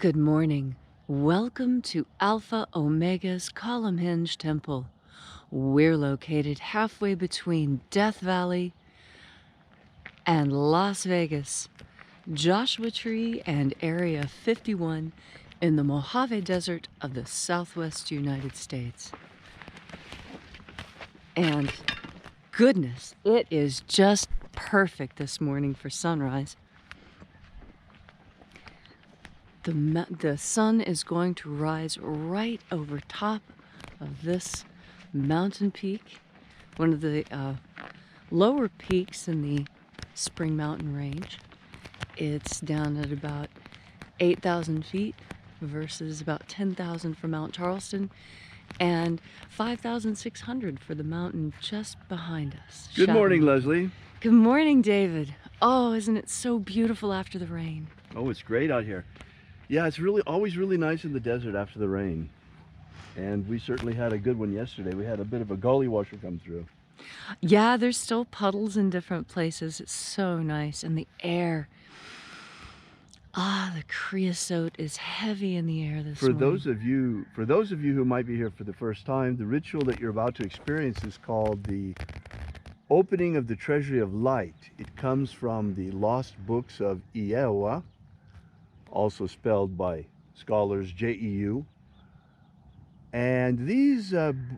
Good morning. Welcome to Alpha Omega's Columnhenge Temple. We're located halfway between Death Valley and Las Vegas, Joshua Tree and Area 51 in the Mojave Desert of the Southwest United States. And goodness, it is just perfect this morning for sunrise. The sun is going to rise right over top of this mountain peak, one of the lower peaks in the Spring Mountain Range. It's down at about 8,000 feet versus about 10,000 for Mount Charleston and 5,600 for the mountain just behind us. Good morning, Leslie. Good morning, David. Oh, isn't it so beautiful after the rain? Oh, it's great out here. Yeah, it's always really nice in the desert after the rain. And we certainly had a good one yesterday. We had a bit of a gully washer come through. Yeah, there's still puddles in different places. It's so nice. And the air. The creosote is heavy in the air this morning. For those of you who might be here for the first time, the ritual that you're about to experience is called the opening of the Treasury of Light. It comes from the lost books of AΩ, also spelled by scholars Jeu. And these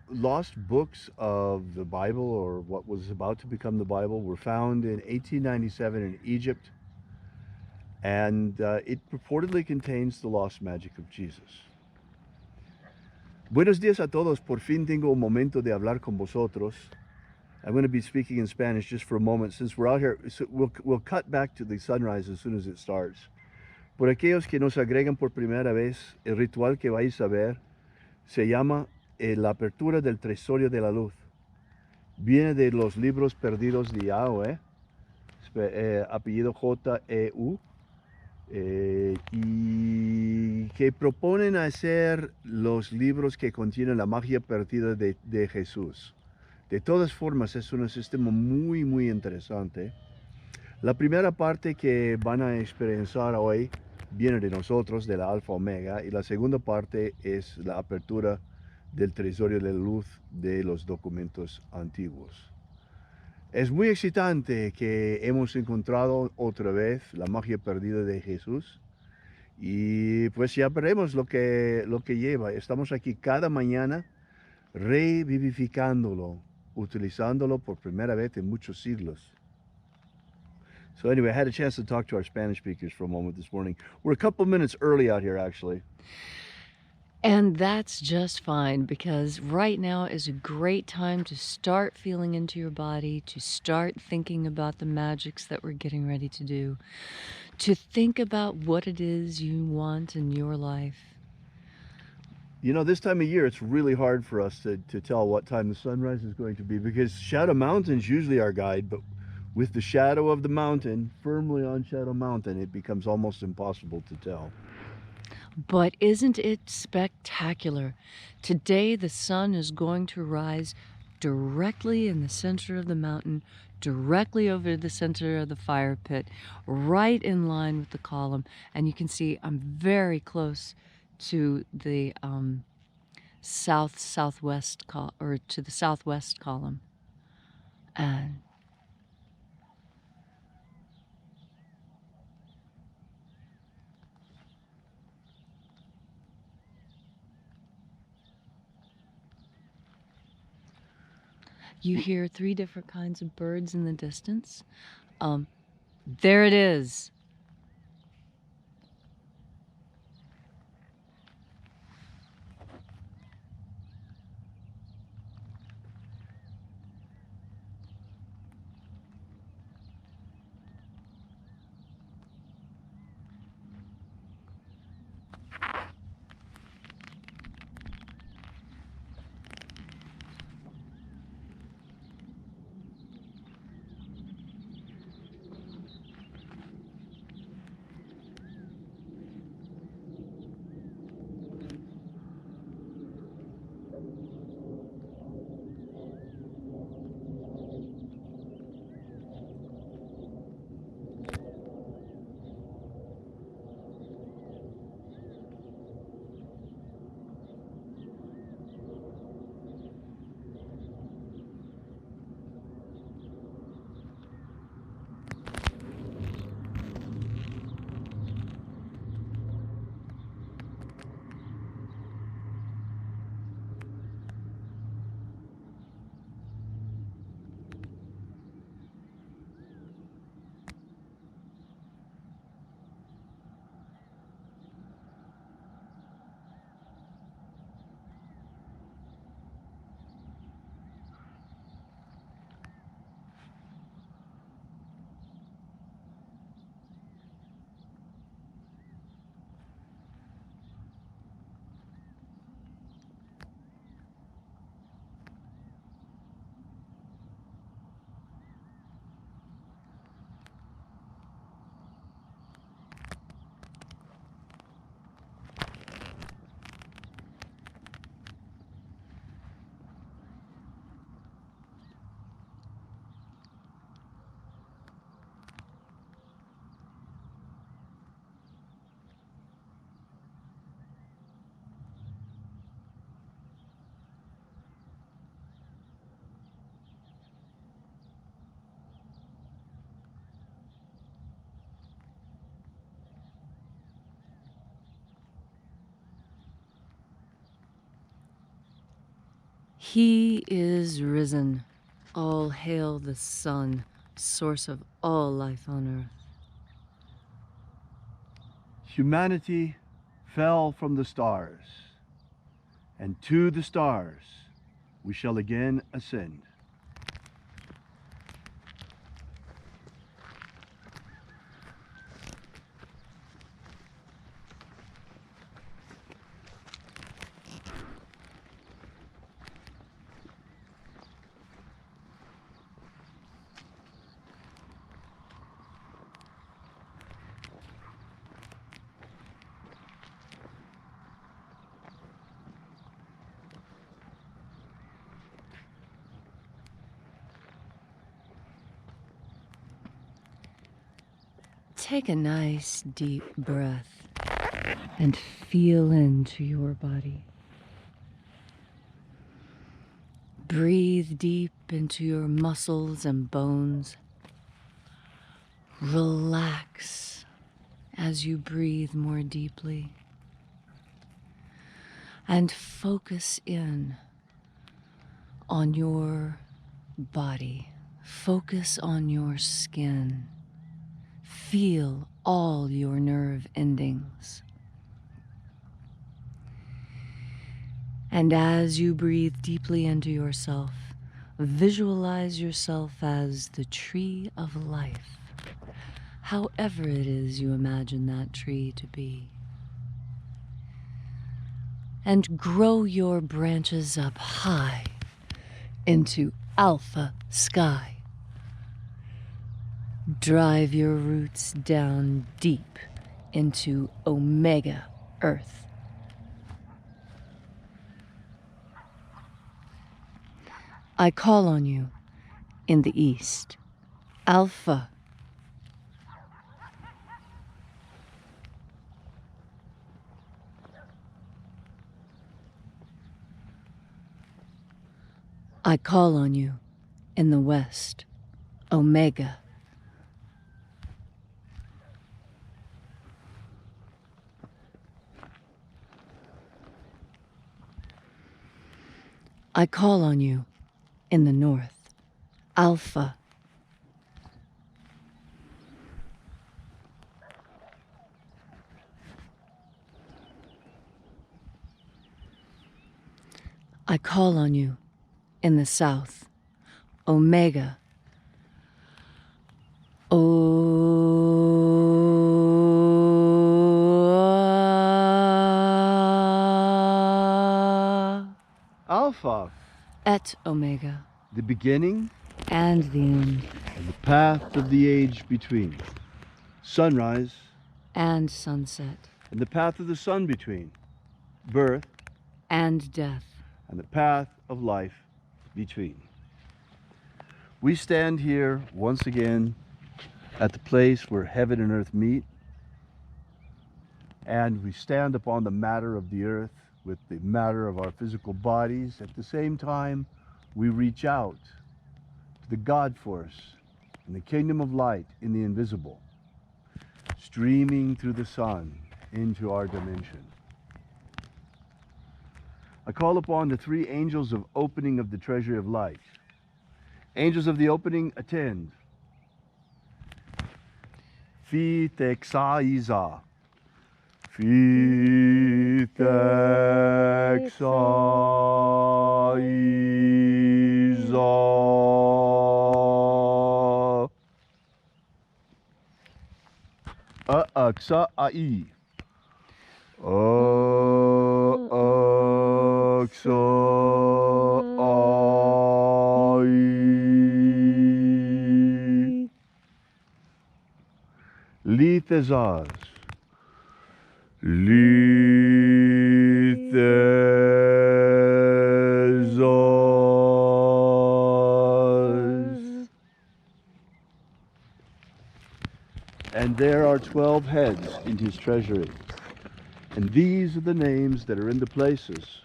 lost books of the Bible, or what was about to become the Bible, were found in 1897 in Egypt. And it purportedly contains the lost magic of Jesus. Buenos días a todos. Por fin tengo un momento de hablar con vosotros. I'm going to be speaking in Spanish just for a moment since we're out here. So we'll cut back to the sunrise as soon as it starts. Por aquellos que nos agregan por primera vez, el ritual que vais a ver se llama la apertura del Treasurio de la Luz. Viene de los libros perdidos de AΩ, apellido Jeu, y que proponen hacer los libros que contienen la magia perdida de Jesús. De todas formas, es un sistema muy interesante. La primera parte que van a experienciar hoy viene de nosotros, de la Alpha Ωmega, y la segunda parte es la apertura del Treasurio de la Luz de los documentos antiguos. Es muy excitante que hemos encontrado otra vez la magia perdida de Jesús y pues ya veremos lo que lleva. Estamos aquí cada mañana revivificándolo, utilizándolo por primera vez en muchos siglos. So anyway, I had a chance to talk to our Spanish speakers for a moment this morning. We're a couple minutes early out here, actually. And that's just fine, because right now is a great time to start feeling into your body, to start thinking about the magics that we're getting ready to do, to think about what it is you want in your life. You know, this time of year, it's really hard for us to tell what time the sunrise is going to be, because Shadow Mountain's usually our guide, but with the shadow of the mountain firmly on Shadow Mountain, it becomes almost impossible to tell. But isn't it spectacular? Today the sun is going to rise directly in the center of the mountain, directly over the center of the fire pit, right in line with the column. And you can see I'm very close to the southwest column. And you hear 3 different kinds of birds in the distance. There it is. He is risen. All hail the sun, source of all life on earth. Humanity fell from the stars, and to the stars we shall again ascend. Take a nice deep breath and feel into your body. Breathe deep into your muscles and bones. Relax as you breathe more deeply. And focus in on your body. Focus on your skin. Feel all your nerve endings. And as you breathe deeply into yourself, visualize yourself as the tree of life, however it is you imagine that tree to be. And grow your branches up high into alpha sky. Drive your roots down deep into Omega Earth. I call on you in the east, Alpha. I call on you in the west, Omega. I call on you in the north, Alpha. I call on you in the south, Omega. Alpha, Et Omega, the beginning and the end, and the path of the age between. Sunrise and sunset, and the path of the sun between. Birth and death, and the path of life between. We stand here once again at the place where heaven and earth meet, and we stand upon the matter of the earth with the matter of our physical bodies. At the same time, we reach out to the God force and the kingdom of light in the invisible, streaming through the sun into our dimension. I call upon the three angels of opening of the Treasury of Light. Angels of the opening, attend. Fi texaiza. Fi texaiza. Aksa ai. Aksa ai. Lithezaz. Lithezaz. And there are 12 heads in his treasury. And these are the names that are in the places.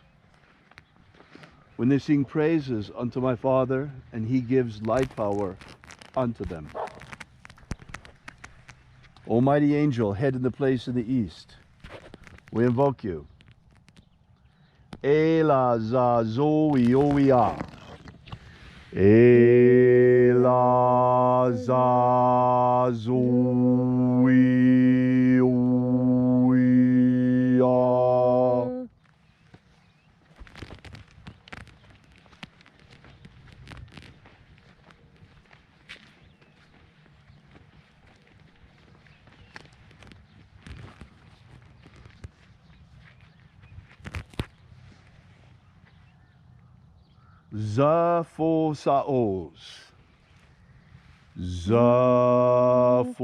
When they sing praises unto my Father, and he gives light power unto them. Almighty angel, head in the place in the east, we invoke you. Elazazoioia. Elazazoioia. Zaphosaos. Zaphosaos.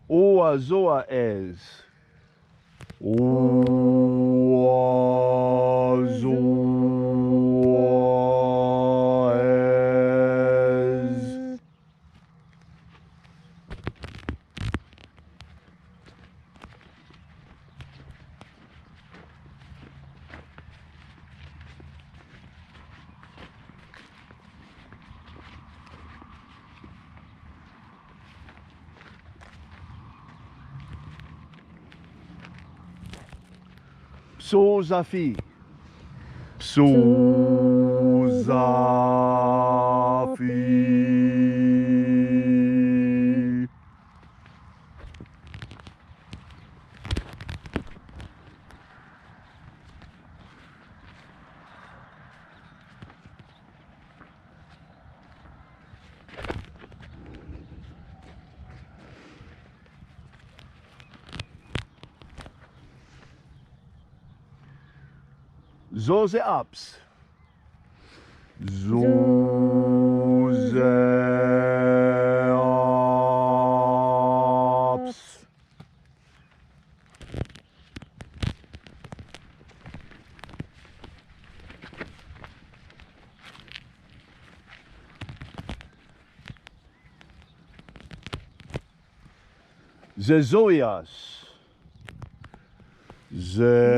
Oazoaes. Oazoaes. Psozafi. Psozafi. Zoseaps. Zoseaps. Zezoias. Zezoias.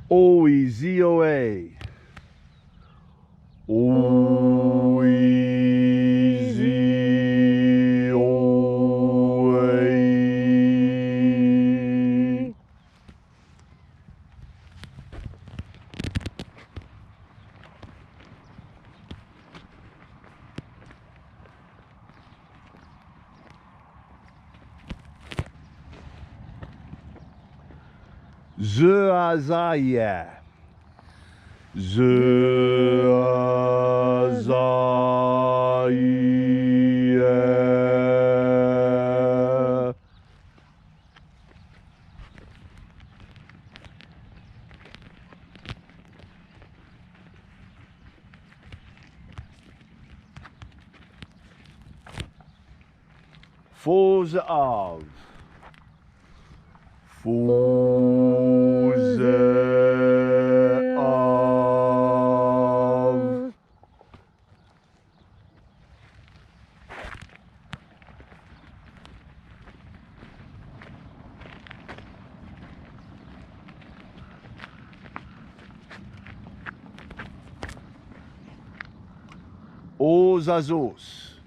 Oizioe. Oizioe. Zeazaia. Zeazaia. Fozav. Fozav. Ozazos.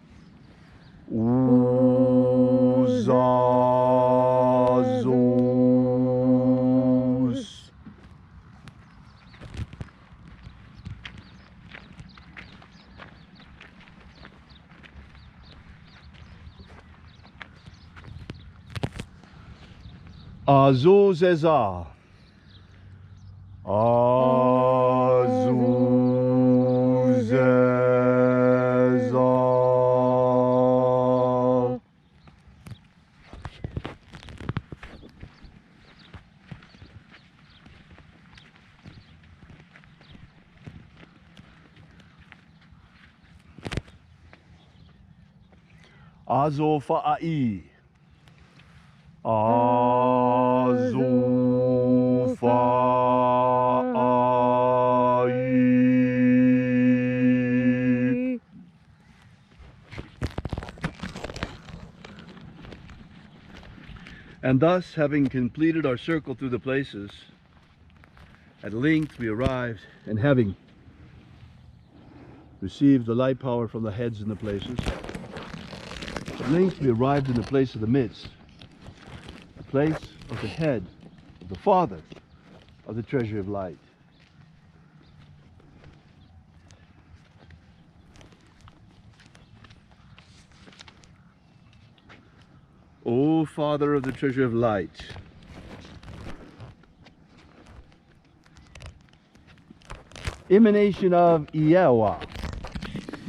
Uzazos. Azozeza. Azuzeza. AΩ Fa'ai. AΩ Fa'ai. And thus, having completed our circle through the places, at length we arrived, and having received the light power from the heads in the places, at length we arrived in the place of the midst, the place of the head, of the Father of the Treasury of Light. O Father of the Treasury of Light, emanation of AΩ,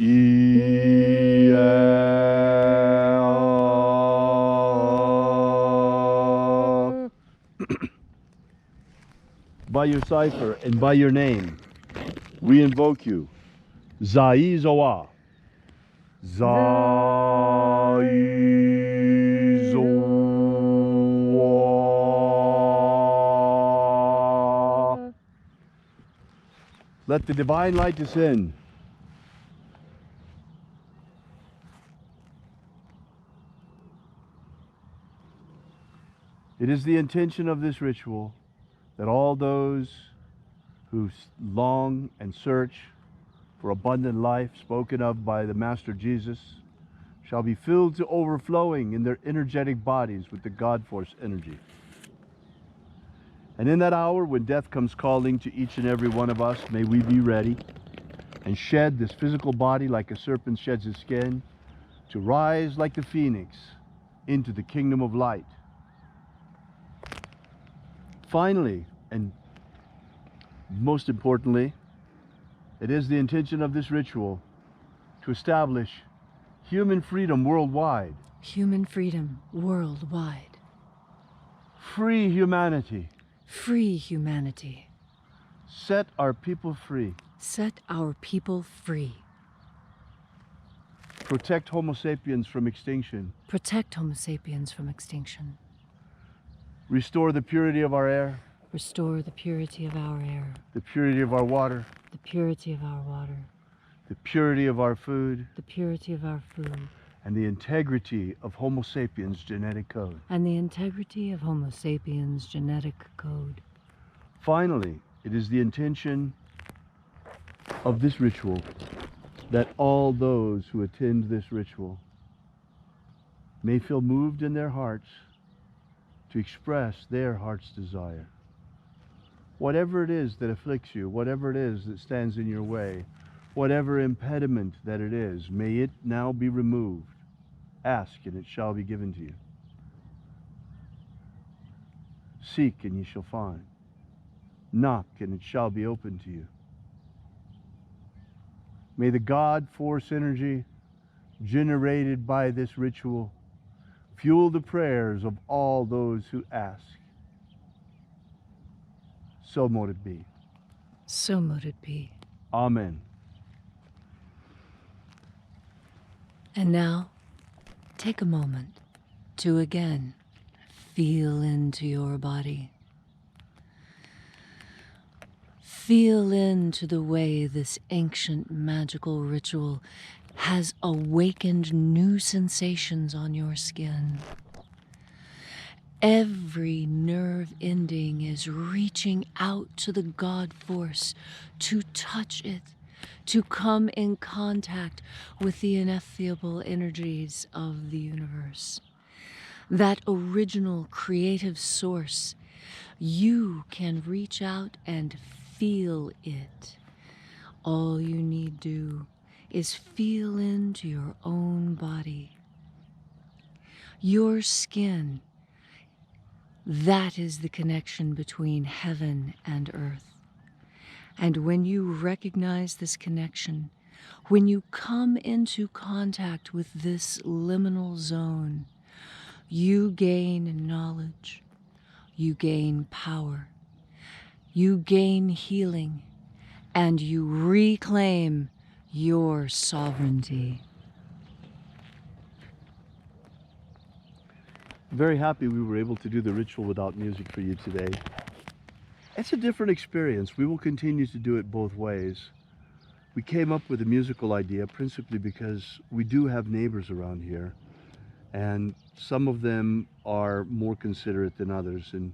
AΩ. By your cipher and by your name, we invoke you. Zai Zoa. Zai Zoa. Let the divine light descend. It is the intention of this ritual that all those who long and search for abundant life spoken of by the Master Jesus shall be filled to overflowing in their energetic bodies with the God Force energy. And in that hour when death comes calling to each and every one of us, may we be ready and shed this physical body like a serpent sheds his skin, to rise like the phoenix into the kingdom of light. Finally, and most importantly, it is the intention of this ritual to establish human freedom worldwide. Human freedom worldwide. Free humanity. Free humanity. Set our people free. Set our people free. Protect Homo sapiens from extinction. Protect Homo sapiens from extinction. Restore the purity of our air. Restore the purity of our air. The purity of our water. The purity of our water. The purity of our food. The purity of our food. And the integrity of Homo sapiens genetic code. And the integrity of Homo sapiens genetic code. Finally, it is the intention of this ritual that all those who attend this ritual may feel moved in their hearts to express their heart's desire. Whatever it is that afflicts you, whatever it is that stands in your way, whatever impediment that it is, may it now be removed. Ask and it shall be given to you. Seek and ye shall find. Knock and it shall be opened to you. May the God Force energy generated by this ritual fuel the prayers of all those who ask. So mote it be. So mote it be. Amen. And now, take a moment to again feel into your body. Feel into the way this ancient magical ritual has awakened new sensations on your skin. Every nerve ending is reaching out to the God Force to touch it, to come in contact with the ineffable energies of the universe. That original creative source, you can reach out and feel it. All you need do is feel into your own body. Your skin, that is the connection between heaven and earth. And when you recognize this connection, when you come into contact with this liminal zone, you gain knowledge, you gain power, you gain healing, and you reclaim your sovereignty. Very happy we were able to do the ritual without music for you today. It's a different experience. We will continue to do it both ways. We came up with a musical idea principally because we do have neighbors around here, and some of them are more considerate than others, and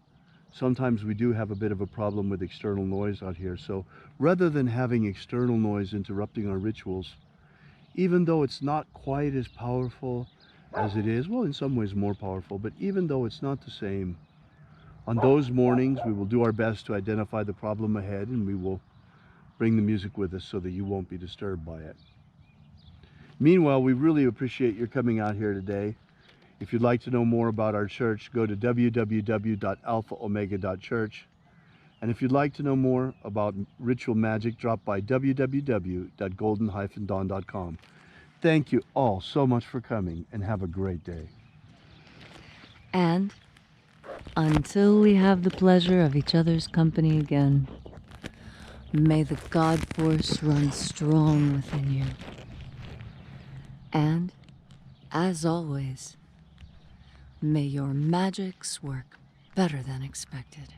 sometimes we do have a bit of a problem with external noise out here. So rather than having external noise interrupting our rituals, even though it's not quite as powerful as it is, well, in some ways more powerful, but even though it's not the same, on those mornings we will do our best to identify the problem ahead, and we will bring the music with us so that you won't be disturbed by it. Meanwhile, we really appreciate your coming out here today. If you'd like to know more about our church, go to www.alphaomega.church. And if you'd like to know more about ritual magic, drop by www.golden-dawn.com. Thank you all so much for coming, and have a great day. And until we have the pleasure of each other's company again, may the God force run strong within you. And, as always, may your magics work better than expected.